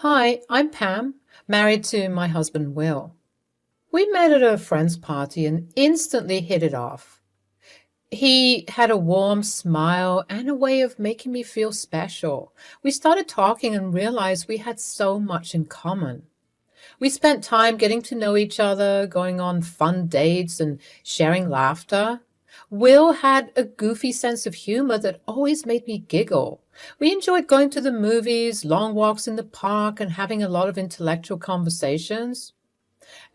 Hi, I'm Pam, married to my husband Will. We met at a friend's party and instantly hit it off. He had a warm smile and a way of making me feel special. We started talking and realized we had so much in common. We spent time getting to know each other, going on fun dates and sharing laughter. Will had a goofy sense of humor that always made me giggle. We enjoyed going to the movies, long walks in the park, and having a lot of intellectual conversations.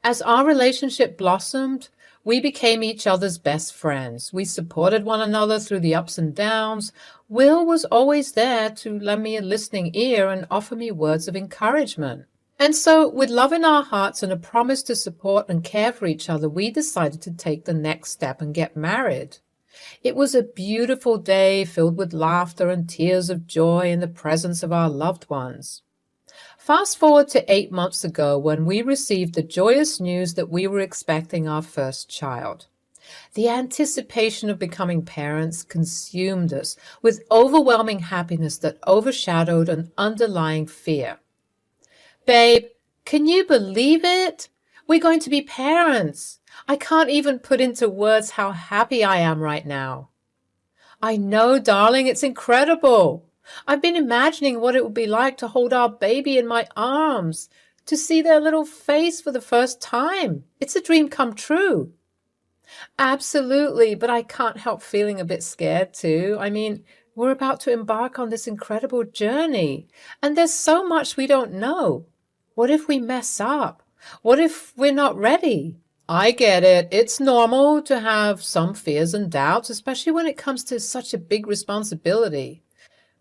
As our relationship blossomed, we became each other's best friends. We supported one another through the ups and downs. Will was always there to lend me a listening ear and offer me words of encouragement. And so, with love in our hearts and a promise to support and care for each other, we decided to take the next step and get married. It was a beautiful day filled with laughter and tears of joy in the presence of our loved ones. Fast forward to 8 months ago when we received the joyous news that we were expecting our first child. The anticipation of becoming parents consumed us with overwhelming happiness that overshadowed an underlying fear. Babe, can you believe it? We're going to be parents. I can't even put into words how happy I am right now. I know, darling, it's incredible. I've been imagining what it would be like to hold our baby in my arms, to see their little face for the first time. It's a dream come true. Absolutely, but I can't help feeling a bit scared too. We're about to embark on this incredible journey, and there's so much we don't know. What if we mess up? What if we're not ready? I get it. It's normal to have some fears and doubts, especially when it comes to such a big responsibility.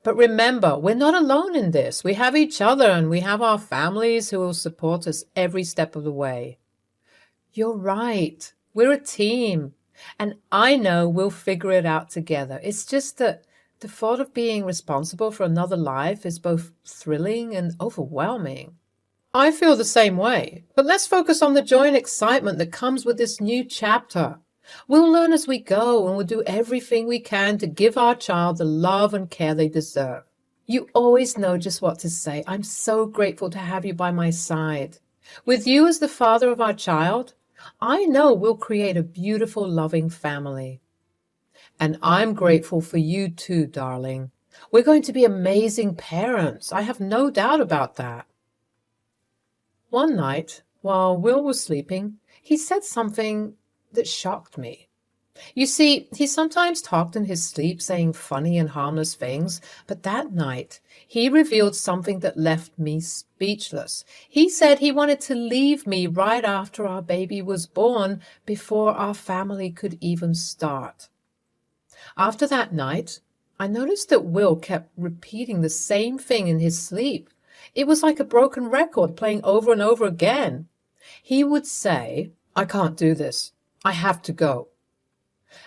But remember, we're not alone in this. We have each other and we have our families who will support us every step of the way. You're right. We're a team. And I know we'll figure it out together. It's just that the thought of being responsible for another life is both thrilling and overwhelming. I feel the same way, but let's focus on the joy and excitement that comes with this new chapter. We'll learn as we go and we'll do everything we can to give our child the love and care they deserve. You always know just what to say. I'm so grateful to have you by my side. With you as the father of our child, I know we'll create a beautiful, loving family. And I'm grateful for you too, darling. We're going to be amazing parents. I have no doubt about that. One night, while Will was sleeping, he said something that shocked me. You see, he sometimes talked in his sleep, saying funny and harmless things, but that night he revealed something that left me speechless. He said he wanted to leave me right after our baby was born, before our family could even start. After that night, I noticed that Will kept repeating the same thing in his sleep. It was like a broken record playing over and over again. He would say, "I can't do this. I have to go."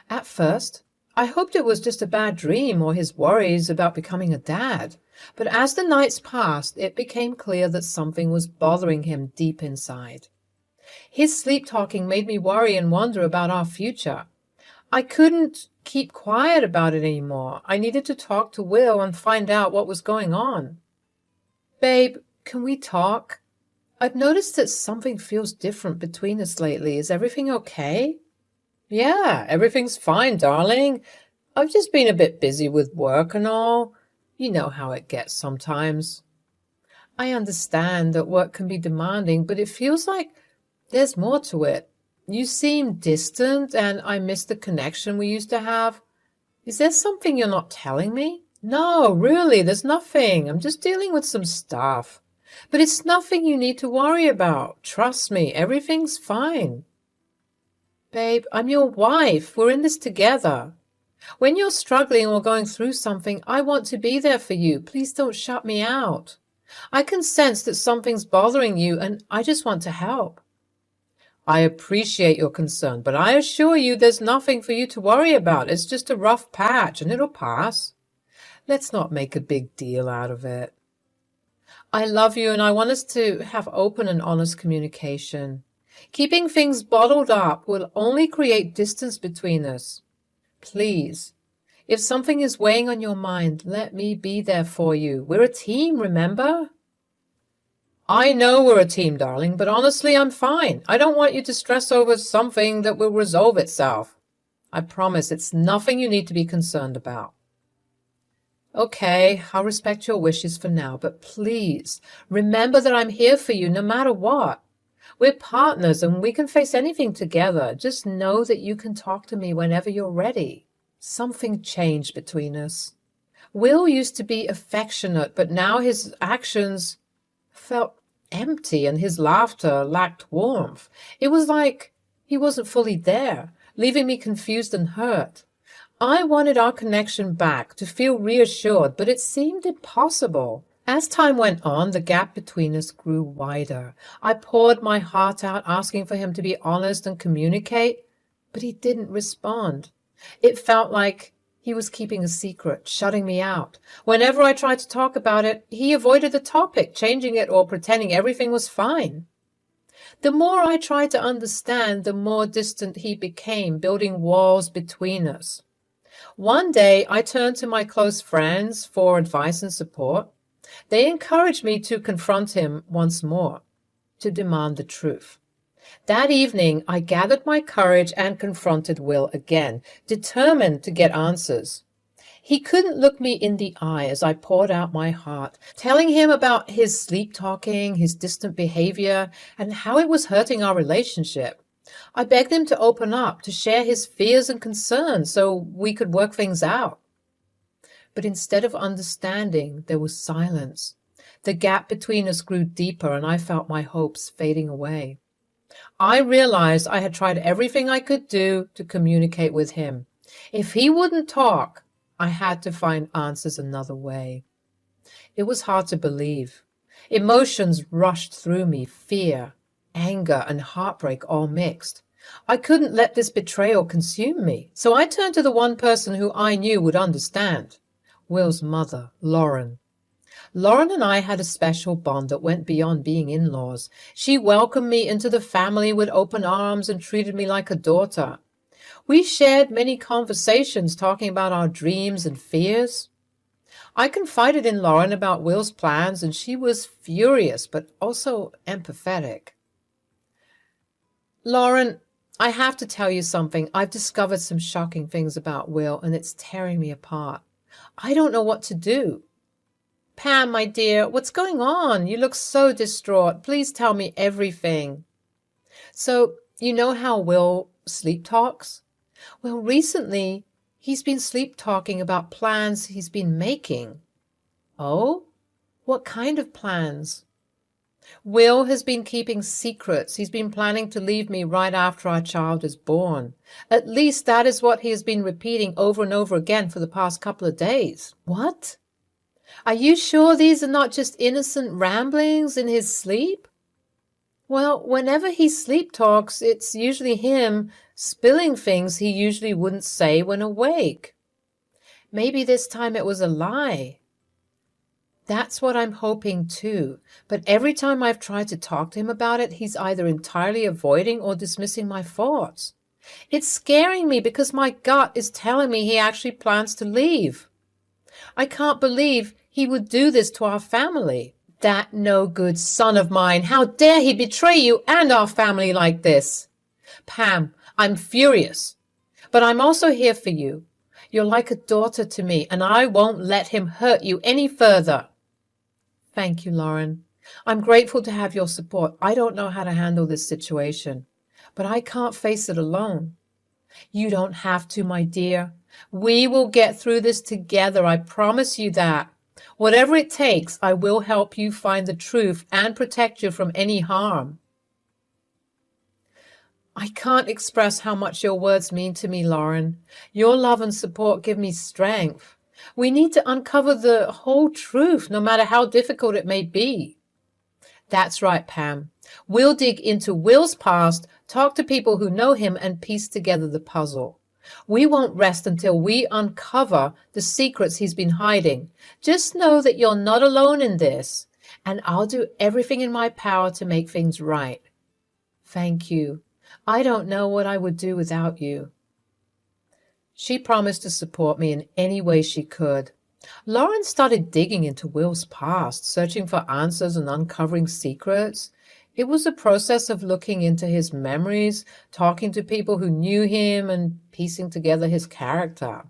At first, I hoped it was just a bad dream or his worries about becoming a dad. But as the nights passed, it became clear that something was bothering him deep inside. His sleep talking made me worry and wonder about our future. I couldn't keep quiet about it anymore. I needed to talk to Will and find out what was going on. Babe, can we talk? I've noticed that something feels different between us lately. Is everything okay? Yeah, everything's fine, darling. I've just been a bit busy with work and all. You know how it gets sometimes. I understand that work can be demanding, but it feels like there's more to it. You seem distant, and I miss the connection we used to have. Is there something you're not telling me? No, really, there's nothing. I'm just dealing with some stuff. But it's nothing you need to worry about. Trust me, everything's fine. Babe, I'm your wife. We're in this together. When you're struggling or going through something, I want to be there for you. Please don't shut me out. I can sense that something's bothering you, and I just want to help. I appreciate your concern, but I assure you there's nothing for you to worry about. It's just a rough patch, and it'll pass. Let's not make a big deal out of it. I love you, and I want us to have open and honest communication. Keeping things bottled up will only create distance between us. Please, if something is weighing on your mind, let me be there for you. We're a team, remember? I know we're a team, darling, but honestly, I'm fine. I don't want you to stress over something that will resolve itself. I promise it's nothing you need to be concerned about. Okay, I'll respect your wishes for now, but please remember that I'm here for you no matter what. We're partners and we can face anything together. Just know that you can talk to me whenever you're ready. Something changed between us. Will used to be affectionate, but now his actions felt empty and his laughter lacked warmth. It was like he wasn't fully there, leaving me confused and hurt. I wanted our connection back, to feel reassured, but it seemed impossible. As time went on, the gap between us grew wider. I poured my heart out, asking for him to be honest and communicate, but he didn't respond. It felt like he was keeping a secret, shutting me out. Whenever I tried to talk about it, he avoided the topic, changing it or pretending everything was fine. The more I tried to understand, the more distant he became, building walls between us. One day, I turned to my close friends for advice and support. They encouraged me to confront him once more, to demand the truth. That evening, I gathered my courage and confronted Will again, determined to get answers. He couldn't look me in the eye as I poured out my heart, telling him about his sleep talking, his distant behavior, and how it was hurting our relationship. I begged him to open up, to share his fears and concerns so we could work things out. But instead of understanding, there was silence. The gap between us grew deeper and I felt my hopes fading away. I realized I had tried everything I could do to communicate with him. If he wouldn't talk, I had to find answers another way. It was hard to believe. Emotions rushed through me, fear, anger, and heartbreak all mixed. I couldn't let this betrayal consume me, so I turned to the one person who I knew would understand. Will's mother, Lauren. Lauren and I had a special bond that went beyond being in-laws. She welcomed me into the family with open arms and treated me like a daughter. We shared many conversations talking about our dreams and fears. I confided in Lauren about Will's plans, and she was furious but also empathetic. Lauren, I have to tell you something. I've discovered some shocking things about Will, and it's tearing me apart. I don't know what to do. Pam, my dear, what's going on? You look so distraught. Please tell me everything. So, you know how Will sleep talks? Well, recently, he's been sleep talking about plans he's been making. Oh? What kind of plans? Will has been keeping secrets. He's been planning to leave me right after our child is born. At least that is what he has been repeating over and over again for the past couple of days. What? Are you sure these are not just innocent ramblings in his sleep? Well, whenever he sleep talks, it's usually him spilling things he usually wouldn't say when awake. Maybe this time it was a lie. That's what I'm hoping too. But every time I've tried to talk to him about it, he's either entirely avoiding or dismissing my thoughts. It's scaring me because my gut is telling me he actually plans to leave. I can't believe he would do this to our family. That no-good son of mine, how dare he betray you and our family like this? Pam, I'm furious, but I'm also here for you. You're like a daughter to me, and I won't let him hurt you any further. Thank you, Lauren. I'm grateful to have your support. I don't know how to handle this situation, but I can't face it alone. You don't have to, my dear. We will get through this together. I promise you that. Whatever it takes, I will help you find the truth and protect you from any harm. I can't express how much your words mean to me, Lauren. Your love and support give me strength. We need to uncover the whole truth, no matter how difficult it may be. That's right, Pam. We'll dig into Will's past, talk to people who know him, and piece together the puzzle. We won't rest until we uncover the secrets he's been hiding. Just know that you're not alone in this, and I'll do everything in my power to make things right. Thank you. I don't know what I would do without you. She promised to support me in any way she could. Lauren started digging into Will's past, searching for answers and uncovering secrets. It was a process of looking into his memories, talking to people who knew him, and piecing together his character.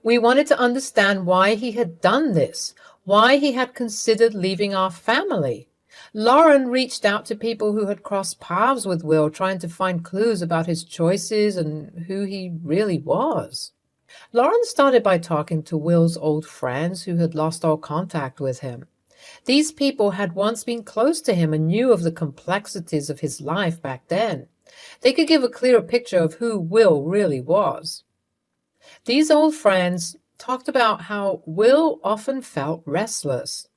We wanted to understand why he had done this, why he had considered leaving our family. Lauren reached out to people who had crossed paths with Will, trying to find clues about his choices and who he really was. Lauren started by talking to Will's old friends who had lost all contact with him. These people had once been close to him and knew of the complexities of his life back then. They could give a clearer picture of who Will really was. These old friends talked about how Will often felt restless.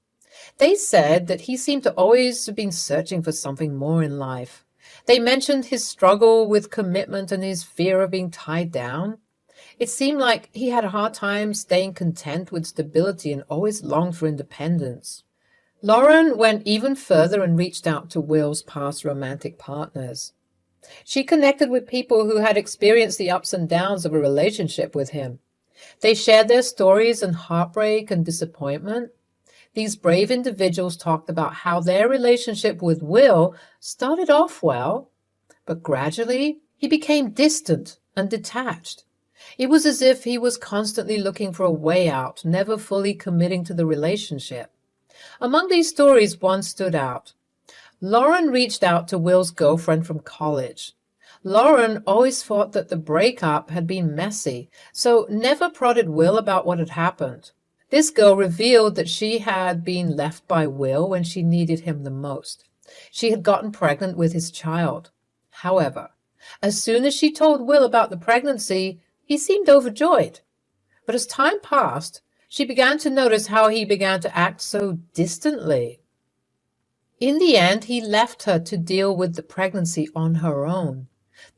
They said that he seemed to always have been searching for something more in life. They mentioned his struggle with commitment and his fear of being tied down. It seemed like he had a hard time staying content with stability and always longed for independence. Lauren went even further and reached out to Will's past romantic partners. She connected with people who had experienced the ups and downs of a relationship with him. They shared their stories and heartbreak and disappointment. These brave individuals talked about how their relationship with Will started off well, but gradually he became distant and detached. It was as if he was constantly looking for a way out, never fully committing to the relationship. Among these stories, one stood out. Lauren reached out to Will's girlfriend from college. Lauren always thought that the breakup had been messy, so never prodded Will about what had happened. This girl revealed that she had been left by Will when she needed him the most. She had gotten pregnant with his child. However, as soon as she told Will about the pregnancy, he seemed overjoyed. But as time passed, she began to notice how he began to act so distantly. In the end, he left her to deal with the pregnancy on her own.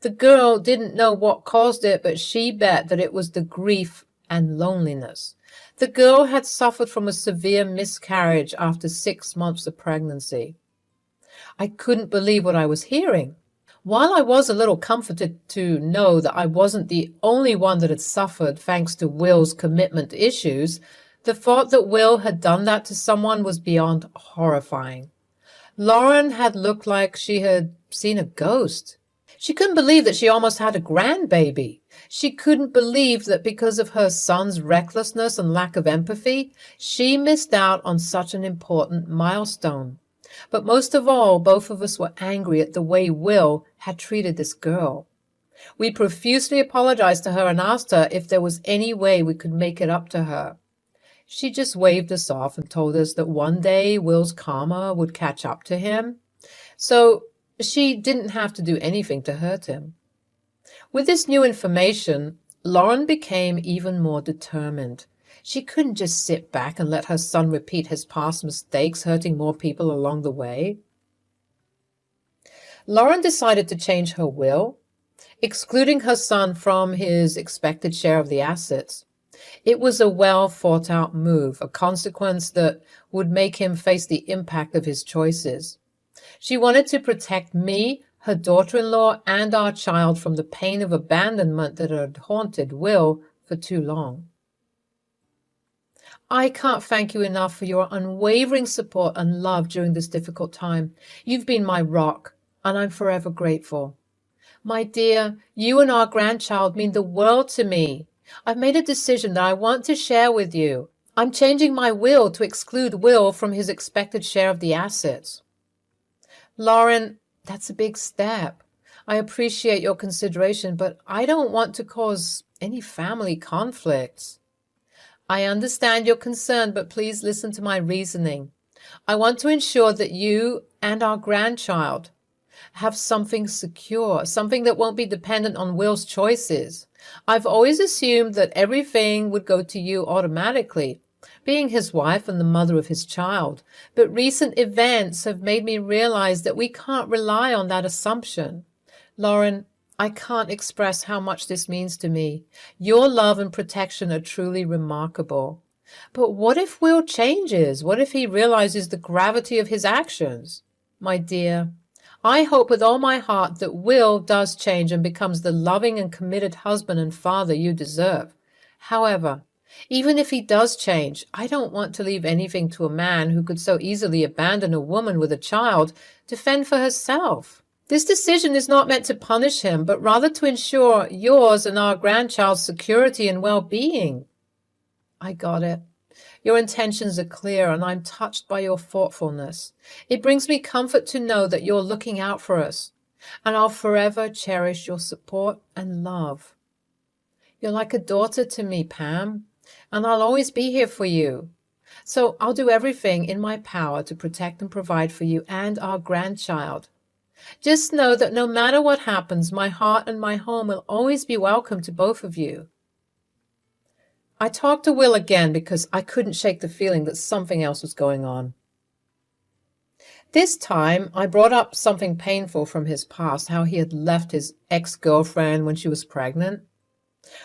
The girl didn't know what caused it, but she bet that it was the grief and loneliness. The girl had suffered from a severe miscarriage after 6 months of pregnancy. I couldn't believe what I was hearing. While I was a little comforted to know that I wasn't the only one that had suffered thanks to Will's commitment issues, the thought that Will had done that to someone was beyond horrifying. Lauren had looked like she had seen a ghost. She couldn't believe that she almost had a grandbaby. She couldn't believe that because of her son's recklessness and lack of empathy, she missed out on such an important milestone. But most of all, both of us were angry at the way Will had treated this girl. We profusely apologized to her and asked her if there was any way we could make it up to her. She just waved us off and told us that one day Will's karma would catch up to him, so she didn't have to do anything to hurt him. With this new information, Lauren became even more determined. She couldn't just sit back and let her son repeat his past mistakes, hurting more people along the way. Lauren decided to change her will, excluding her son from his expected share of the assets. It was a well-thought-out move, a consequence that would make him face the impact of his choices. She wanted to protect me, her daughter-in-law, and our child from the pain of abandonment that had haunted Will for too long. I can't thank you enough for your unwavering support and love during this difficult time. You've been my rock, and I'm forever grateful. My dear, you and our grandchild mean the world to me. I've made a decision that I want to share with you. I'm changing my will to exclude Will from his expected share of the assets. Lauren, that's a big step. I appreciate your consideration, but I don't want to cause any family conflicts. I understand your concern, but please listen to my reasoning. I want to ensure that you and our grandchild have something secure, something that won't be dependent on Will's choices. I've always assumed that everything would go to you automatically, being his wife and the mother of his child. But recent events have made me realize that we can't rely on that assumption. Lauren, I can't express how much this means to me. Your love and protection are truly remarkable. But what if Will changes? What if he realizes the gravity of his actions? My dear, I hope with all my heart that Will does change and becomes the loving and committed husband and father you deserve. However, Even if he does change, I don't want to leave anything to a man who could so easily abandon a woman with a child to fend for herself. This decision is not meant to punish him, but rather to ensure yours and our grandchild's security and well-being. I got it. Your intentions are clear, and I'm touched by your thoughtfulness. It brings me comfort to know that you're looking out for us, and I'll forever cherish your support and love. You're like a daughter to me, Pam, and I'll always be here for you. So I'll do everything in my power to protect and provide for you and our grandchild. Just know that no matter what happens, my heart and my home will always be welcome to both of you. I talked to Will again because I couldn't shake the feeling that something else was going on. This time, I brought up something painful from his past, how he had left his ex-girlfriend when she was pregnant.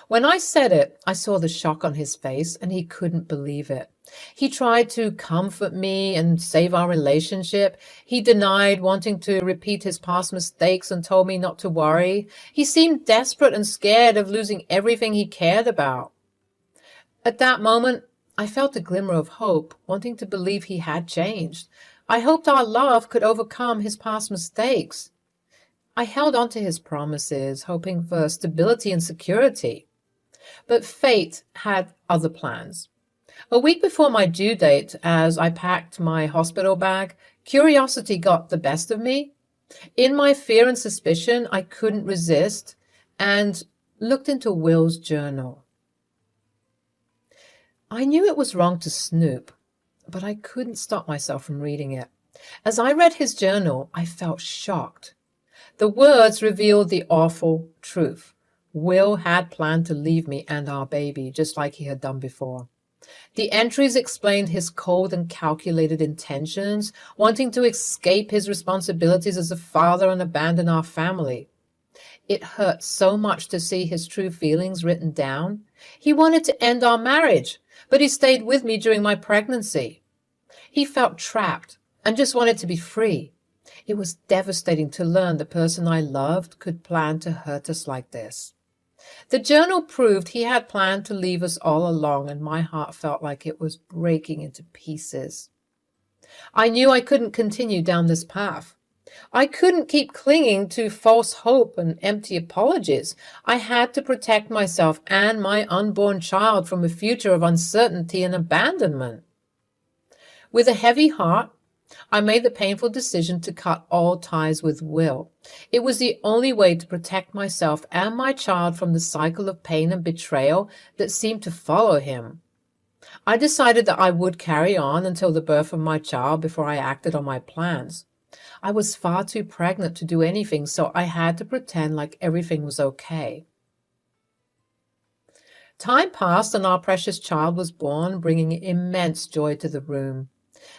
When I said it, I saw the shock on his face, and he couldn't believe it. He tried to comfort me and save our relationship. He denied wanting to repeat his past mistakes and told me not to worry. He seemed desperate and scared of losing everything he cared about. At that moment, I felt a glimmer of hope, wanting to believe he had changed. I hoped our love could overcome his past mistakes. I held on to his promises, hoping for stability and security. But fate had other plans. A week before my due date, as I packed my hospital bag, curiosity got the best of me. In my fear and suspicion, I couldn't resist and looked into Will's journal. I knew it was wrong to snoop, but I couldn't stop myself from reading it. As I read his journal, I felt shocked. The words revealed the awful truth. Will had planned to leave me and our baby, just like he had done before. The entries explained his cold and calculated intentions, wanting to escape his responsibilities as a father and abandon our family. It hurt so much to see his true feelings written down. He wanted to end our marriage, but he stayed with me during my pregnancy. He felt trapped and just wanted to be free. It was devastating to learn the person I loved could plan to hurt us like this. The journal proved he had planned to leave us all along, and my heart felt like it was breaking into pieces. I knew I couldn't continue down this path. I couldn't keep clinging to false hope and empty apologies. I had to protect myself and my unborn child from a future of uncertainty and abandonment. With a heavy heart, I made the painful decision to cut all ties with Will. It was the only way to protect myself and my child from the cycle of pain and betrayal that seemed to follow him. I decided that I would carry on until the birth of my child before I acted on my plans. I was far too pregnant to do anything, so I had to pretend like everything was okay. Time passed and our precious child was born, bringing immense joy to the room.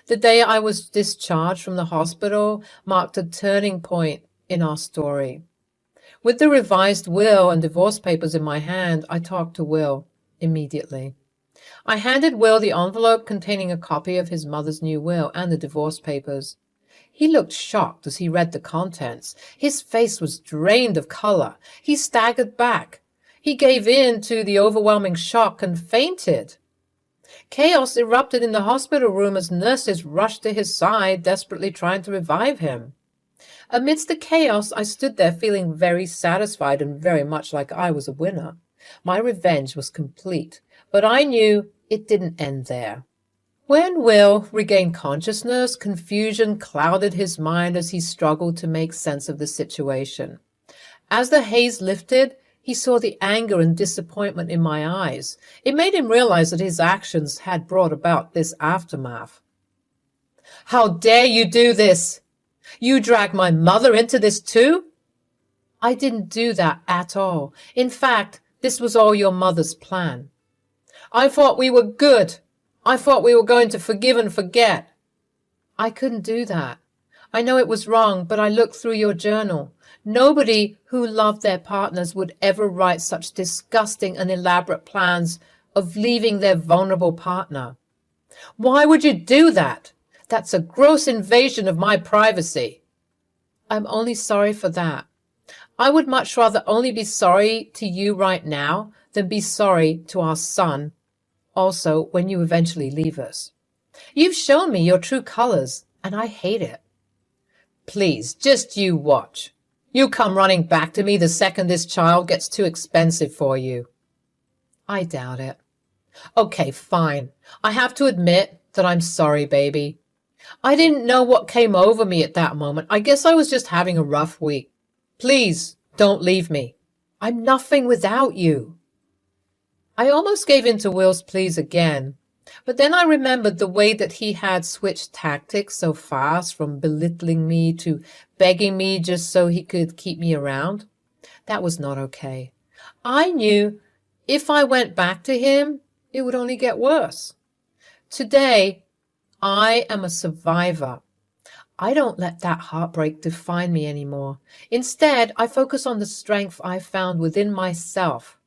The day I was discharged from the hospital marked a turning point in our story. With the revised will and divorce papers in my hand, I talked to Will immediately. I handed Will the envelope containing a copy of his mother's new will and the divorce papers. He looked shocked as he read the contents. His face was drained of color. He staggered back. He gave in to the overwhelming shock and fainted. Chaos erupted in the hospital room as nurses rushed to his side, desperately trying to revive him. Amidst the chaos, I stood there feeling very satisfied and very much like I was a winner. My revenge was complete, but I knew it didn't end there. When Will regained consciousness, confusion clouded his mind as he struggled to make sense of the situation. As the haze lifted, he saw the anger and disappointment in my eyes. It made him realize that his actions had brought about this aftermath. "How dare you do this? You dragged my mother into this too?" "I didn't do that at all. In fact, this was all your mother's plan." "I thought we were good. I thought we were going to forgive and forget." "I couldn't do that. I know it was wrong, but I looked through your journal. Nobody who loved their partners would ever write such disgusting and elaborate plans of leaving their vulnerable partner." "Why would you do that? That's a gross invasion of my privacy." "I'm only sorry for that. I would much rather only be sorry to you right now than be sorry to our son Also, when you eventually leave us. You've shown me your true colors, and I hate it. Please, just you watch. You come running back to me the second this child gets too expensive for you. I doubt it. Okay, fine. I have to admit that I'm sorry, baby. I didn't know what came over me at that moment. I guess I was just having a rough week. Please, don't leave me. I'm nothing without you. I almost gave in to Will's pleas again, but then I remembered the way that he had switched tactics so fast, from belittling me to begging me just so he could keep me around. That was not okay. I knew if I went back to him, it would only get worse. Today, I am a survivor. I don't let that heartbreak define me anymore. Instead, I focus on the strength I found within myself.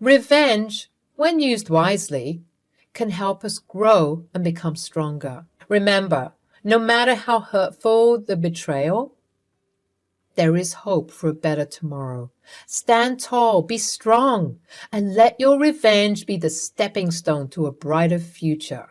Revenge, when used wisely, can help us grow and become stronger. Remember, no matter how hurtful the betrayal, there is hope for a better tomorrow. Stand tall, be strong, and let your revenge be the stepping stone to a brighter future.